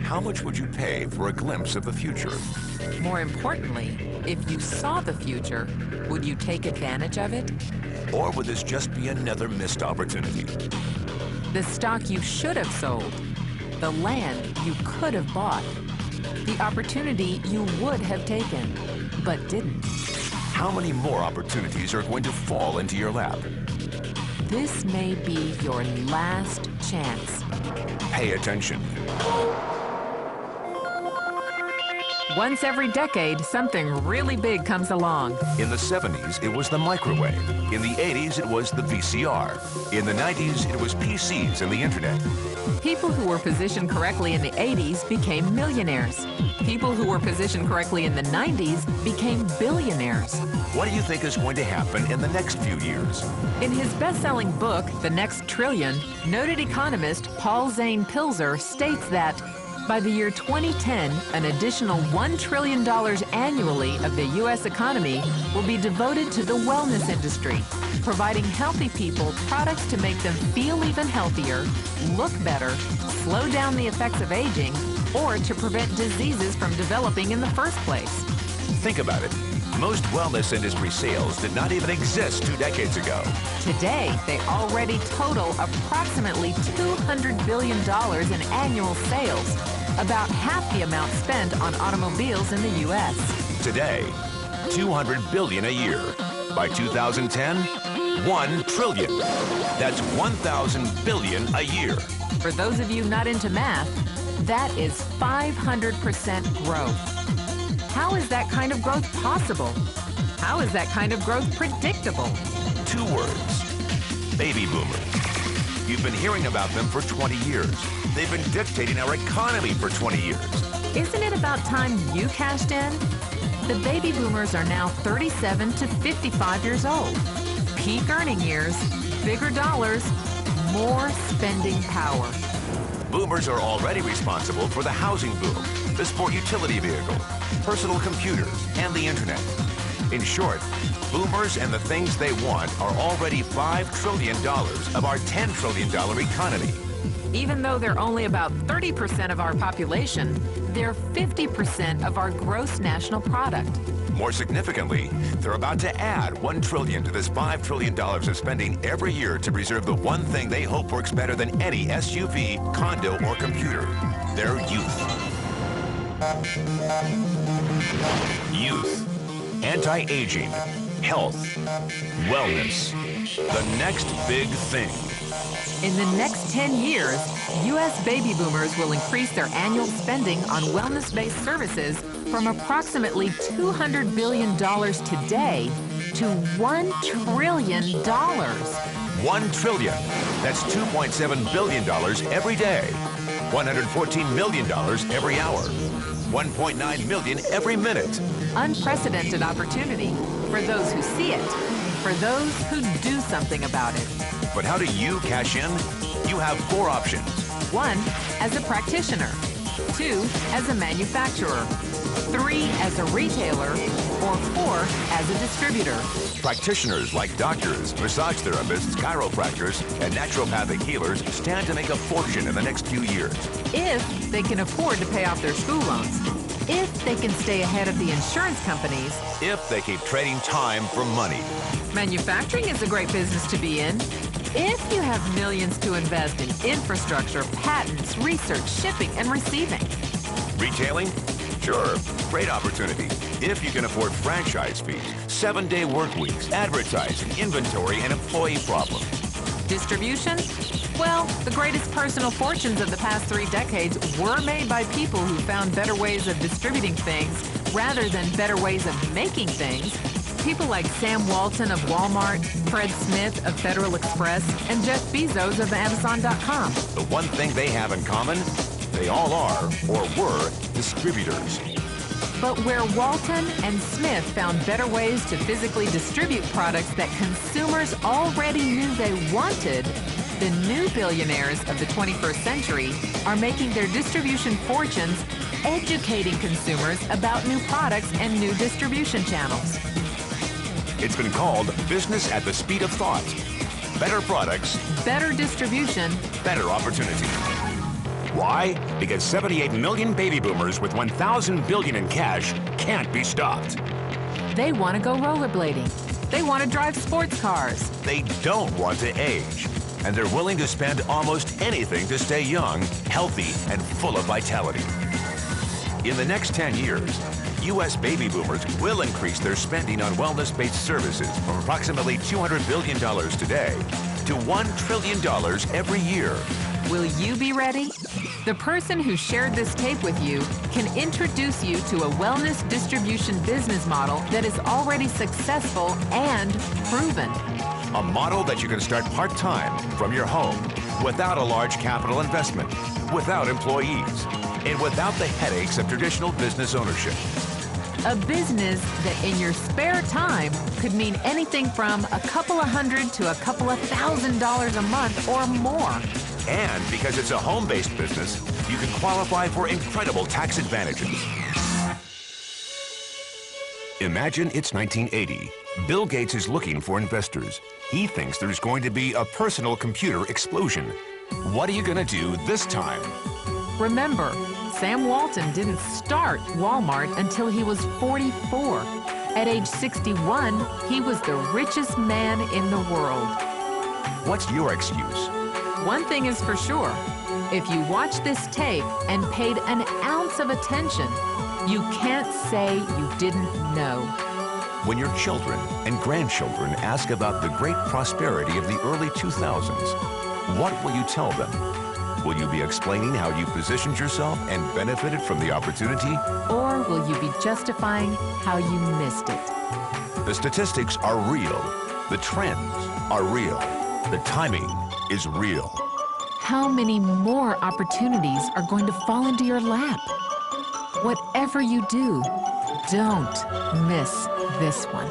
How much would you pay for a glimpse of the future? More importantly, if you saw the future, would you take advantage of it? Or would this just be another missed opportunity? The stock you should have sold, the land you could have bought, the opportunity you would have taken, but didn't. How many more opportunities are going to fall into your lap? This may be your last chance. Pay attention. Once every decade, something really big comes along. In the 70s, it was the microwave. In the 80s, it was the VCR. In the 90s, it was PCs and the internet. People who were positioned correctly in the 80s became millionaires. People who were positioned correctly in the 90s became billionaires. What do you think is going to happen in the next few years? In his best-selling book, The Next Trillion, noted economist Paul Zane Pilzer states that by the year 2010, an additional $1 trillion annually of the U.S. economy will be devoted to the wellness industry, providing healthy people products to make them feel even healthier, look better, slow down the effects of aging, or to prevent diseases from developing in the first place. Think about it. Most wellness industry sales did not even exist 2 decades ago. Today, they already total approximately $200 billion in annual sales, about half the amount spent on automobiles in the U.S. Today, $200 billion a year. By 2010, $1 trillion. That's 1,000 billion a year. For those of you not into math, that is 500% growth. How is that kind of growth possible? How is that kind of growth predictable? 2 words. Baby boomers. You've been hearing about them for 20 years. They've been dictating our economy for 20 years. Isn't it about time you cashed in? The baby boomers are now 37 to 55 years old. Peak earning years, bigger dollars, more spending power. Boomers are already responsible for the housing boom, the sport utility vehicle, personal computers, and the internet. In short, boomers and the things they want are already $5 trillion of our $10 trillion economy. Even though they're only about 30% of our population, they're 50% of our gross national product. More significantly, they're about to add $1 trillion to this $5 trillion of spending every year to preserve the one thing they hope works better than any SUV, condo, or computer: their youth. Youth, anti-aging, health, wellness, the next big thing. In the next 10 years, U.S. baby boomers will increase their annual spending on wellness-based services from approximately $200 billion today to $1 trillion. $1 trillion. That's $2.7 billion every day. $114 million every hour. $1.9 million every minute. Unprecedented opportunity for those who see it, for those who do something about it. But how do you cash in? You have 4 options. 1, as a practitioner. 2, as a manufacturer. 3, as a retailer. Or 4, as a distributor. Practitioners like doctors, massage therapists, chiropractors, and naturopathic healers stand to make a fortune in the next few years. If they can afford to pay off their school loans. If they can stay ahead of the insurance companies. If they keep trading time for money. Manufacturing is a great business to be in. If you have millions to invest in infrastructure, patents, research, shipping, and receiving. Retailing? Sure, great opportunity. If you can afford franchise fees, 7-day work weeks, advertising, inventory, and employee problems. Distribution? Well, the greatest personal fortunes of the past 3 decades were made by people who found better ways of distributing things rather than better ways of making things. People like Sam Walton of Walmart, Fred Smith of Federal Express, and Jeff Bezos of Amazon.com. The one thing they have in common, they all are, or were, distributors. But where Walton and Smith found better ways to physically distribute products that consumers already knew they wanted, the new billionaires of the 21st century are making their distribution fortunes educating consumers about new products and new distribution channels. It's been called business at the speed of thought. better products, better distribution, better opportunity. Why? Because 78 million baby boomers with 1,000 billion in cash can't be stopped. they want to go rollerblading. They want to drive sports cars. They don't want to age. And they're willing to spend almost anything to stay young, healthy, and full of vitality. In the next 10 years, U.S. baby boomers will increase their spending on wellness-based services from approximately $200 billion today to $1 trillion every year. Will you be ready? The person who shared this tape with you can introduce you to a wellness distribution business model that is already successful and proven. A model that you can start part-time from your home without a large capital investment, without employees, and without the headaches of traditional business ownership. A business that in your spare time could mean anything from a couple of $100 to a couple of $1,000 a month or more. And because it's a home-based business, you can qualify for incredible tax advantages. Imagine it's 1980. Bill Gates is looking for investors. He thinks there's going to be a personal computer explosion. What are you going to do this time? Remember, Sam Walton didn't start Walmart until he was 44. At age 61, he was the richest man in the world. What's your excuse? One thing is for sure, if you watch this tape and paid an ounce of attention, you can't say you didn't know. When your children and grandchildren ask about the great prosperity of the early 2000s, what will you tell them? Will you be explaining how you positioned yourself and benefited from the opportunity? Or will you be justifying how you missed it? The statistics are real. The trends are real. The timing is real. How many more opportunities are going to fall into your lap? Whatever you do, don't miss this one.